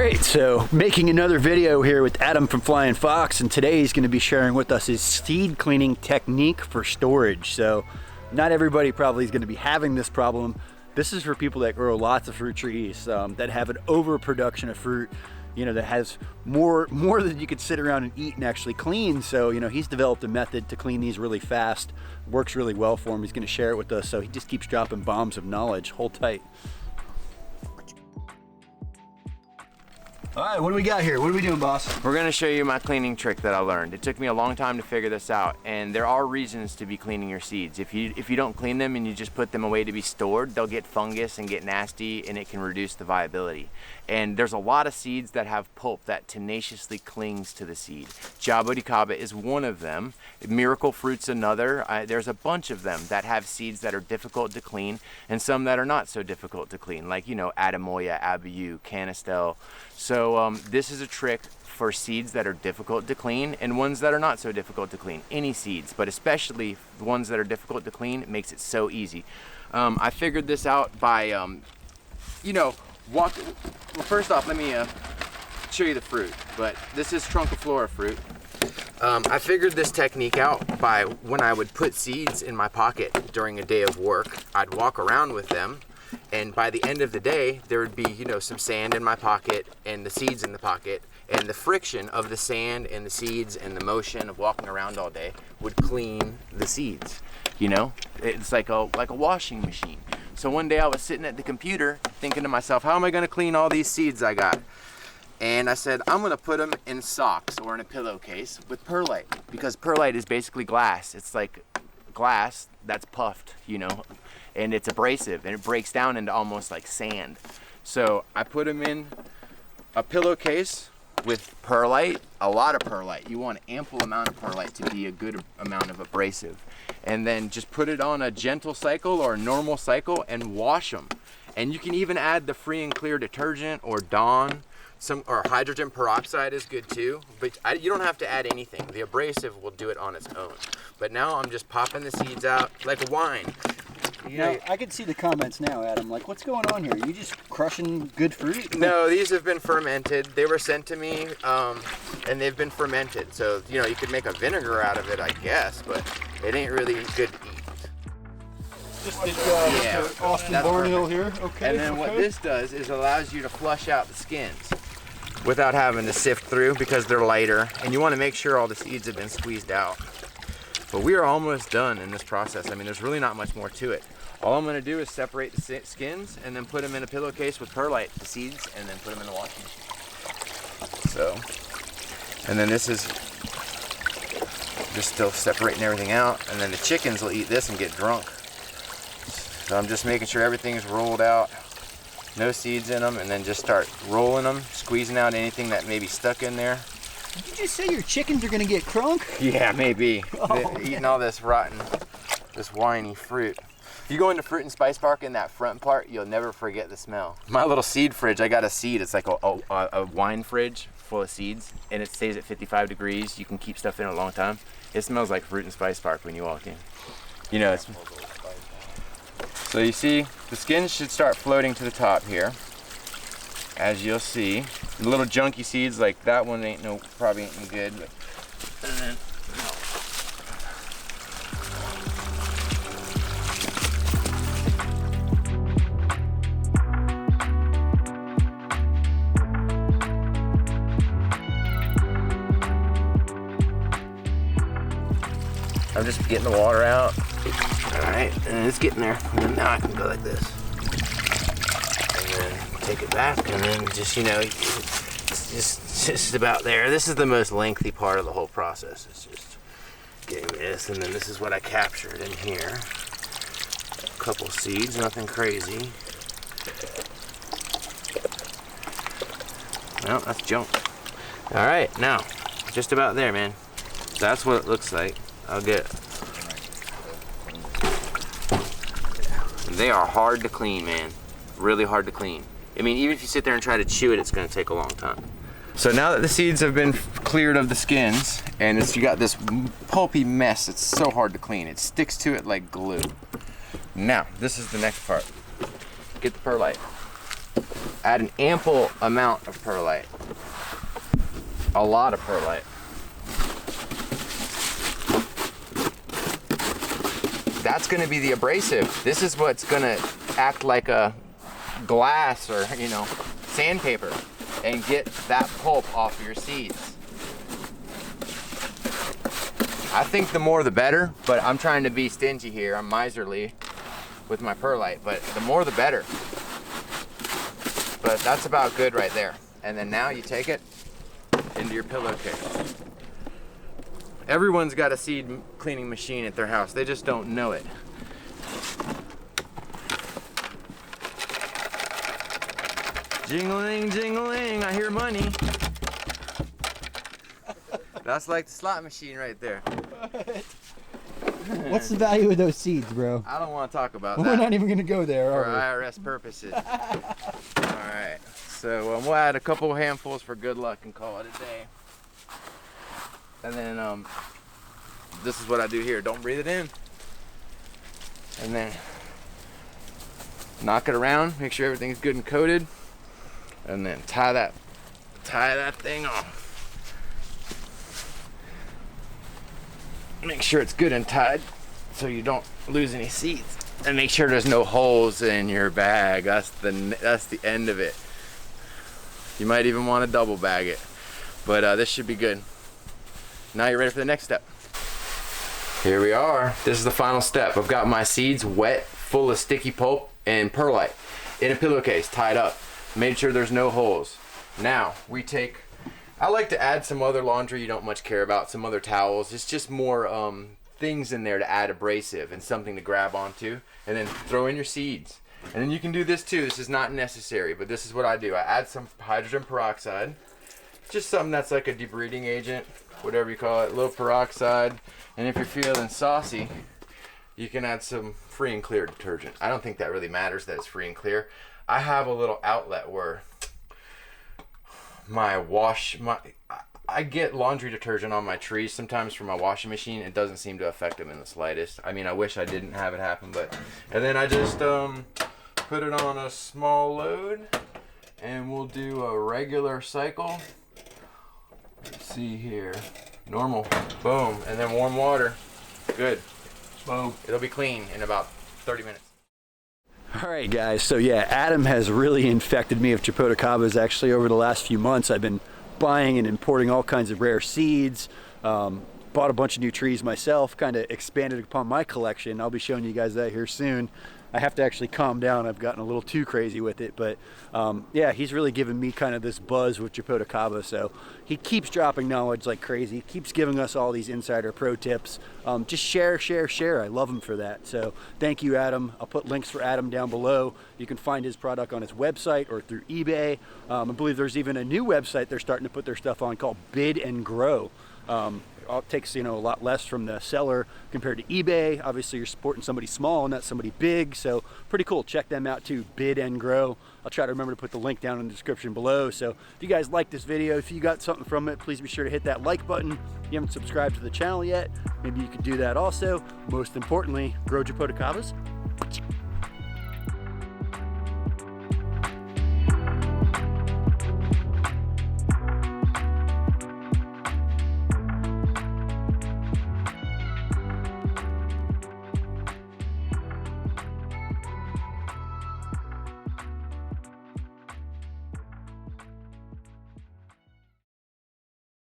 Alright, so making another video here with Adam from Flying Fox, and today he's going to be sharing with us his seed cleaning technique for storage. So not everybody probably is going to be having this problem. This is for people that grow lots of fruit trees, that have an overproduction of fruit, you know, that has more than you could sit around and eat and actually clean. So, you know, he's developed a method to clean these really fast. Works really well for him. He's going to share it with us. So he just keeps dropping bombs of knowledge. Hold tight. All right, what do we got here? What are we doing, boss? We're gonna show you my cleaning trick that I learned. It took me a long time to figure this out, and there are reasons to be cleaning your seeds. If you don't clean them and you just put them away to be stored, they'll get fungus and get nasty, and it can reduce the viability. And there's a lot of seeds that have pulp that tenaciously clings to the seed. Jaboticaba is one of them. Miracle Fruit's another. There's a bunch of them that have seeds that are difficult to clean, and some that are not so difficult to clean, like, you know, Adamoya, Abiyu, Canistel. So this is a trick for seeds that are difficult to clean and ones that are not so difficult to clean. Any seeds, but especially the ones that are difficult to clean, it makes it so easy. I figured this out by, you know, well, first off, let me show you the fruit. But this is Trunciflora fruit. I figured this technique out by when I would put seeds in my pocket during a day of work. I'd walk around with them, and by the end of the day, there would be, you know, some sand in my pocket and the seeds in the pocket, and the friction of the sand and the seeds and the motion of walking around all day would clean the seeds. You know, it's like a washing machine. So one day I was sitting at the computer thinking to myself, how am I gonna clean all these seeds I got? And I said, I'm gonna put them in socks or in a pillowcase with perlite, because perlite is basically glass. It's like glass that's puffed, you know, and it's abrasive and it breaks down into almost like sand. So I put them in a pillowcase with perlite, a lot of perlite. You want an ample amount of perlite to be a good amount of abrasive. And then just put it on a gentle cycle or a normal cycle and wash them. And you can even add the free and clear detergent or Dawn. Or hydrogen peroxide is good too, but you don't have to add anything. The abrasive will do it on its own. But now I'm just popping the seeds out like wine. You know, I can see the comments now, Adam. Like, what's going on here? Are you just crushing good fruit? No, these have been fermented. They were sent to me, and they've been fermented. So, you know, you could make a vinegar out of it, I guess, but it ain't really good to eat. Just Austin Barnhill here. Okay. And then what this does is allows you to flush out the skins without having to sift through, because they're lighter, and you want to make sure all the seeds have been squeezed out. But we are almost done in this process. I mean, there's really not much more to it. All I'm going to do is separate the skins and then put them in a pillowcase with perlite, the seeds, and then put them in the washing machine. So, and then this is just still separating everything out, and then the chickens will eat this and get drunk. So I'm just making sure everything's rolled out, no seeds in them, and then just start rolling them, squeezing out anything that may be stuck in there. Did you just say your chickens are gonna get crunk? Yeah, maybe. Oh, They're eating all this rotten, this whiny fruit. If you go into Fruit and Spice Park in that front part, you'll never forget the smell. My little seed fridge, I got a seed. It's like a wine fridge full of seeds, and it stays at 55 degrees. You can keep stuff in a long time. It smells like Fruit and Spice Park when you walk in. You know, it's... So you see, the skins should start floating to the top here, as you'll see. The little junky seeds, like that one probably ain't no good. But, and then, I'm just getting the water out. All right, and it's getting there. And then now I can go like this. And then take it back, and then just, you know, it's just about there. This is the most lengthy part of the whole process. It's just getting this, and then this is what I captured in here. A couple seeds, nothing crazy. No, that's junk. All right, now, just about there, man. That's what it looks like. I'll get it. They are hard to clean, man. Really hard to clean. I mean, even if you sit there and try to chew it, it's gonna take a long time. So now that the seeds have been cleared of the skins, and you got this pulpy mess, it's so hard to clean. It sticks to it like glue. Now, this is the next part. Get the perlite. Add an ample amount of perlite. A lot of perlite. That's gonna be the abrasive. This is what's gonna act like a glass or, you know, sandpaper and get that pulp off your seeds. I think the more the better, but I'm trying to be stingy here. I'm miserly with my perlite, but the more the better. But that's about good right there. And then now you take it into your pillowcase. Everyone's got a seed cleaning machine at their house. They just don't know it. Jingling, jingling, I hear money. That's like the slot machine right there. What's the value of those seeds, bro? I don't want to talk about that. We're not even gonna go there, For are IRS purposes. Alright, so we'll add a couple handfuls for good luck and call it a day. And then this is what I do here. Don't breathe it in. And then knock it around, make sure everything's good and coated. And then tie that thing off. Make sure it's good and tied so you don't lose any seeds. And make sure there's no holes in your bag. That's the end of it. You might even want to double bag it. But this should be good. Now you're ready for the next step. Here we are. This is the final step. I've got my seeds wet, full of sticky pulp and perlite in a pillowcase, tied up. Made sure there's no holes. Now we take, I like to add some other laundry you don't much care about, some other towels. It's just more things in there to add abrasive and something to grab onto, and then throw in your seeds. And then you can do this too. This is not necessary, but this is what I do. I add some hydrogen peroxide, just something that's like a debreeding agent, whatever you call it, low peroxide. And if you're feeling saucy, you can add some free and clear detergent. I don't think that really matters that it's free and clear. I have a little outlet where I get laundry detergent on my trees sometimes from my washing machine. It doesn't seem to affect them in the slightest. I mean, I wish I didn't have it happen, but, and then I just put it on a small load and we'll do a regular cycle. Let's see here, normal, boom, and then warm water, good, boom. It'll be clean in about 30 minutes. All right, guys, so yeah, Adam has really infected me of Chapotacabas. Actually, over the last few months, I've been buying and importing all kinds of rare seeds, bought a bunch of new trees myself, kind of expanded upon my collection. I'll be showing you guys that here soon. I have to actually calm down. I've gotten a little too crazy with it, but yeah, he's really given me kind of this buzz with Chapotacaba. So he keeps dropping knowledge like crazy, keeps giving us all these insider pro tips. Just share, share, share. I love him for that. So thank you, Adam. I'll put links for Adam down below. You can find his product on his website or through eBay. I believe there's even a new website they're starting to put their stuff on called Bid and Grow. It takes, you know, a lot less from the seller compared to eBay. Obviously, you're supporting somebody small, not somebody big, so pretty cool. Check them out too, Bid and Grow. I'll try to remember to put the link down in the description below. So if you guys like this video, if you got something from it, please be sure to hit that like button. If you haven't subscribed to the channel yet, maybe you could do that also. Most importantly, grow Chapotacabas.